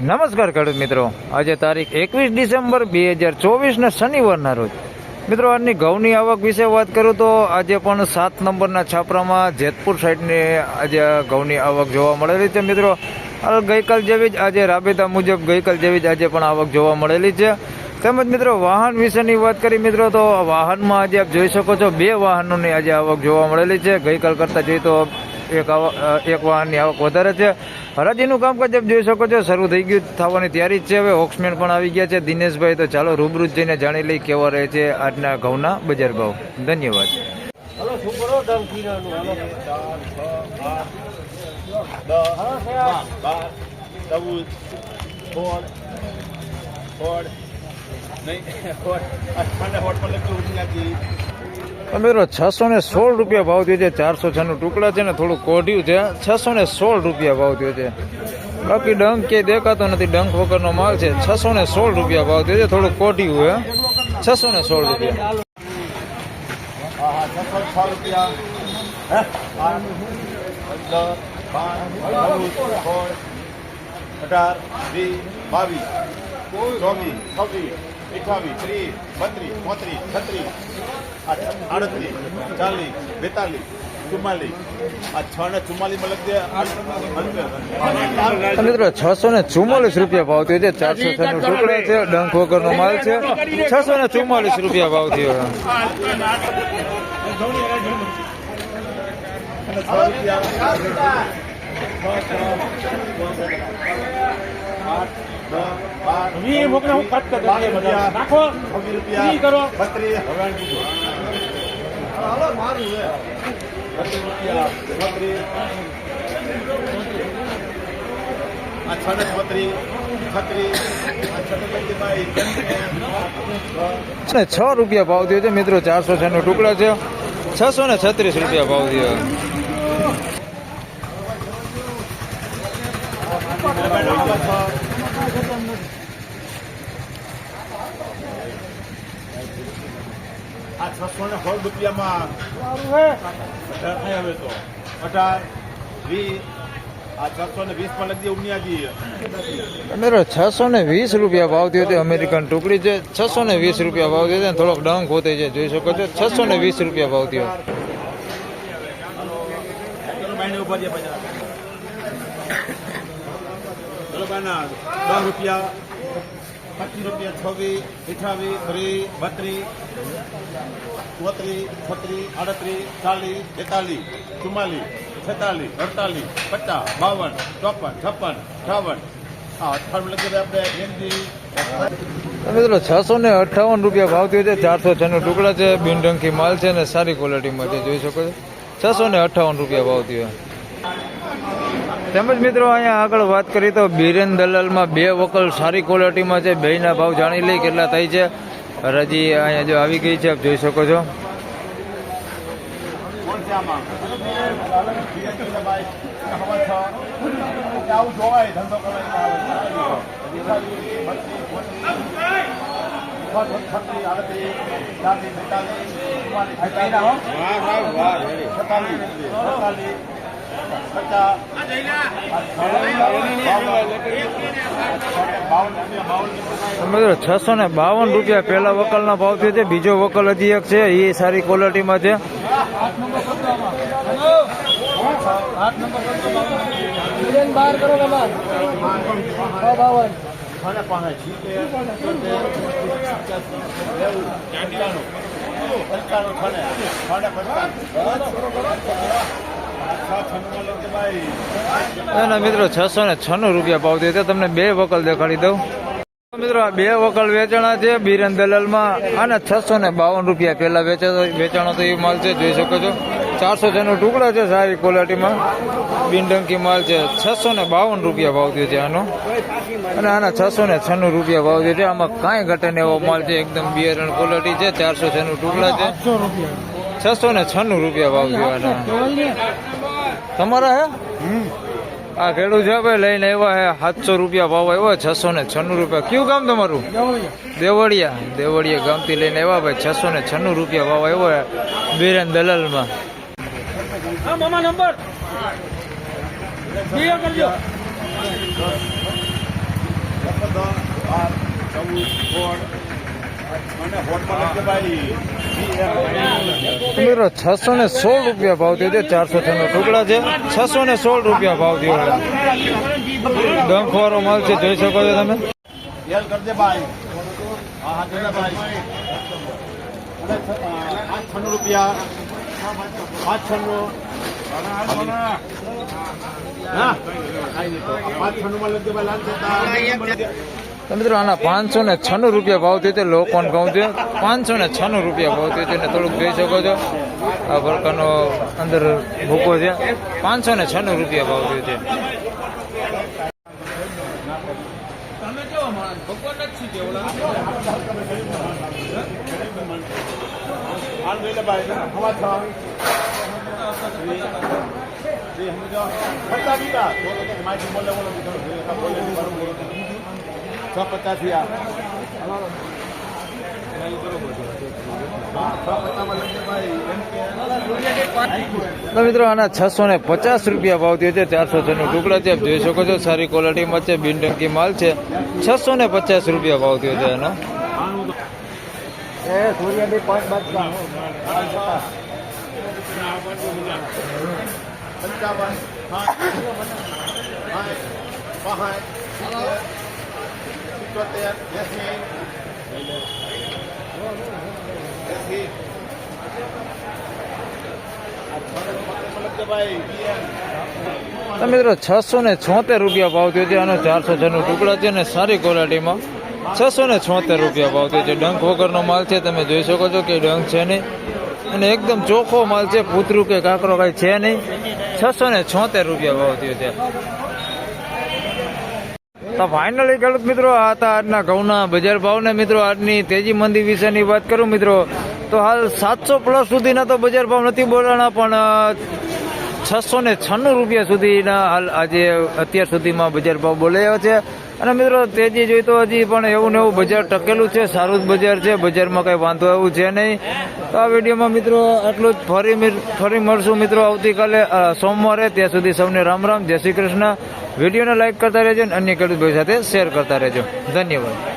નમસ્કાર ખેડૂત મિત્રો, આજે તારીખ 21 ડિસેમ્બર 2024 શનિવારના રોજ મિત્રો આજની ઘઉંની આવક વિશે વાત કરું તો આજે પણ 7 નંબરના છાપરામાં જેતપુર સાઈડની આજે ઘઉંની આવક જોવા મળેલી છે. મિત્રો ગઈકાલ જેવી જ આજે રાબેતા મુજબ ગઈકાલ જેવી જ આજે પણ આવક જોવા મળેલી છે. તેમજ મિત્રો વાહન વિશેની વાત કરી મિત્રો તો વાહનમાં આજે આપ જોઈ શકો છો 2 વાહનોની આજે આવક જોવા મળેલી છે. ગઈકાલ કરતાં જોઈએ તો એક વાહનની આવક વધારે છે. હરાજીનું કામકાજ આપ જોઈ શકો છો શરૂ થઈ ગયું થવાની તૈયારી જ છે. હવે ઓક્સમેન પણ આવી ગયા છે દિનેશભાઈ, તો ચાલો રૂબરૂ જઈને જાણી લઈ કેવા રહે છે આજના ઘઉંના બજાર ભાવ. ધન્યવાદ. મિત્રો 616 રૂપિયા ભાવ થયો છે. 406 ટુકડા છે ને થોડું કોઢ્યું છે. 616 રૂપિયા ભાવ થયો છે. બાકી ડંખ કે દેખાતો નથી, ડંખ વગરનો માલ છે. 616 રૂપિયા ભાવ થયો છે. થોડું કોઢ્યું છે. 616 રૂપિયા. 644 રૂપિયા ભાવ થયો છે. 406 ટુકડા છે, ડંખ વગરનો માલ છે. 644 રૂપિયા ભાવ થયો. ₹6 રૂપિયા ભાવ થયો છે. મિત્રો 406 નો ટુકડા છે. 636 રૂપિયા ભાવ થયો. રૂપિયામાં 620 રૂપિયા ભાવ થયો છે. અમેરિકન ટુકડી છે. 620 રૂપિયા ભાવ થયો છે. થોડોક ડંખ હોતે છે, જોઈ શકો છો. 620 રૂપિયા ભાવ થયો. ₹10, ₹25, ₹26, ₹28, ₹32, ₹33, ₹36, ₹38, ₹40, ₹42, ₹44, ₹46, ₹48, ₹50, ₹52, ₹54, ₹58. મિત્રો 658 રૂપિયા ભાવ થયો છે. 406 ટુકડા છે. બિનડંખી માલ છે અને સારી ક્વોલિટીમાં છે, જોઈ શકો છો. 658 રૂપિયા ભાવ થયો. તેમજ મિત્રો અહીંયા આગળ વાત કરી તો બીરેન દલાલમાં 2 વકલ સારી ક્વોલિટીમાં છે. બેયના ભાવ જાણી લઈ કેટલા થાય છે. હરાજી અહીંયા જો આવી ગઈ છે, આપ જોઈ શકો છો. મિત્રો 652 રૂપિયા પહેલા વકલના ભાવ થયો છે. બીજો વકલ હજી એક છે, એ સારી ક્વોલિટીમાં છે. એના મિત્રો 696 રૂપિયા ભાવ થયો છે. તમને 2 વકલ દેખાડી દઉં. મિત્રો આ 2 વકલ વેચાણા છે બીરેન દલાલમાં. આના 652 રૂપિયા પહેલા વેચાણો તો એ માલ છે, જોઈ શકો છો. 406 ટુકડા છે, સારી ક્વોલિટીમાં બિનડંકી માલ છે. 652 રૂપિયા ભાવ થયો છે આનો. અને આના 696 રૂપિયા ભાવ થયો છે. આમાં કાંઈ ઘટે ને એવો માલ છે, એકદમ બિયરણ ક્વોલિટી છે. 406 ટુકડા છે. 696 રૂપિયા ભાવ થયો આના. તમારા હે આ ખેડૂત છે ભાઈ, લઈને આવ્યા હે 700 રૂપિયા ભાવ આવ્યો. 696 રૂપિયા. કયું ગામ તમારું? દેવળિયા ગામથી લઈને આવ્યા ભાઈ. 696 રૂપિયા ભાવ આવ્યો બીરેન દલાલમાં. હોડ અને હોડમાં લખજો ભાઈ મિત્રો 616 રૂપિયા ભાવ થયો છે. 406 ટુકડા છે. 616 રૂપિયા ભાવ થયો છે. ડંખ વાળો માલ છે, જોઈ શકો છો તમે. યલ કરજે ભાઈ. હા હા જોને ભાઈ. 896 રૂપિયા. 896. હા 896 માં લખજો ભાઈ. લાલ જતા તો મિત્રો આના 596 રૂપિયા ભાવ થયો છે. લોકોને કહું છે 596 રૂપિયા ભાવ થયો છે. અને થોડુંક જોઈ શકો છો આ પ્રકારનો અંદર ભૂકો છે. 596 રૂપિયા ભાવ થયો છે. હાલ લઈ લે ભાઈ. હવા છ. સમજો. પચાસ બીટા. માહિતી બોલે બોલે બોલે. 650 થયા. તો મિત્રો આના 650 રૂપિયા ભાવ થયો છે. 406 ટુકડા છે, આપ જોઈ શકો છો. સારી ક્વોલિટીમાં છે, બિનટંકી માલ છે. 650 રૂપિયા ભાવ થયો છે એનો. પંચાવન. સિત્તોતેર. 80. ભાઈ તો મિત્રો 676 રૂપિયા ભાવ થયો છે. આનો 406 ટુકડા છે અને સારી ક્વોલિટીમાં 676 રૂપિયા ભાવ થયો છે. ડંખ વગરનો માલ છે, તમે જોઈ શકો છો કે ડંખ છે નહીં અને એકદમ ચોખ્ખો માલ છે. પૂતરું કે કાંકરો કાંઈ છે નહીં. 676 રૂપિયા ભાવ થયો છે. તો ફાઇનલી ખેડૂત મિત્રો આ હતા આજના ઘઉંના બજાર ભાવને. મિત્રો આજની તેજી મંદી વિશેની વાત કરું મિત્રો તો હાલ 700+ સુધીના તો બજાર ભાવ નથી બોલાણા, પણ 696 રૂપિયા સુધીના હાલ આજે અત્યાર સુધીમાં બજાર ભાવ બોલાયો છે. અને મિત્રો તેજી જોઈ તો હજી પણ એવું ને એવું બજાર ટકેલું છે. સારું જ બજાર છે, બજારમાં કંઈ વાંધો એવું છે નહીં. તો આ વિડીયોમાં મિત્રો આટલું જ. ફરી મળશું મિત્રો આવતીકાલે સોમવારે. ત્યાં સુધી સૌને રામ રામ, જય શ્રી કૃષ્ણ. વિડીયોને લાઈક કરતા રહેજો અને અન્ય ખેડૂત ભાઈ સાથે શેર કરતા રહેજો. ધન્યવાદ.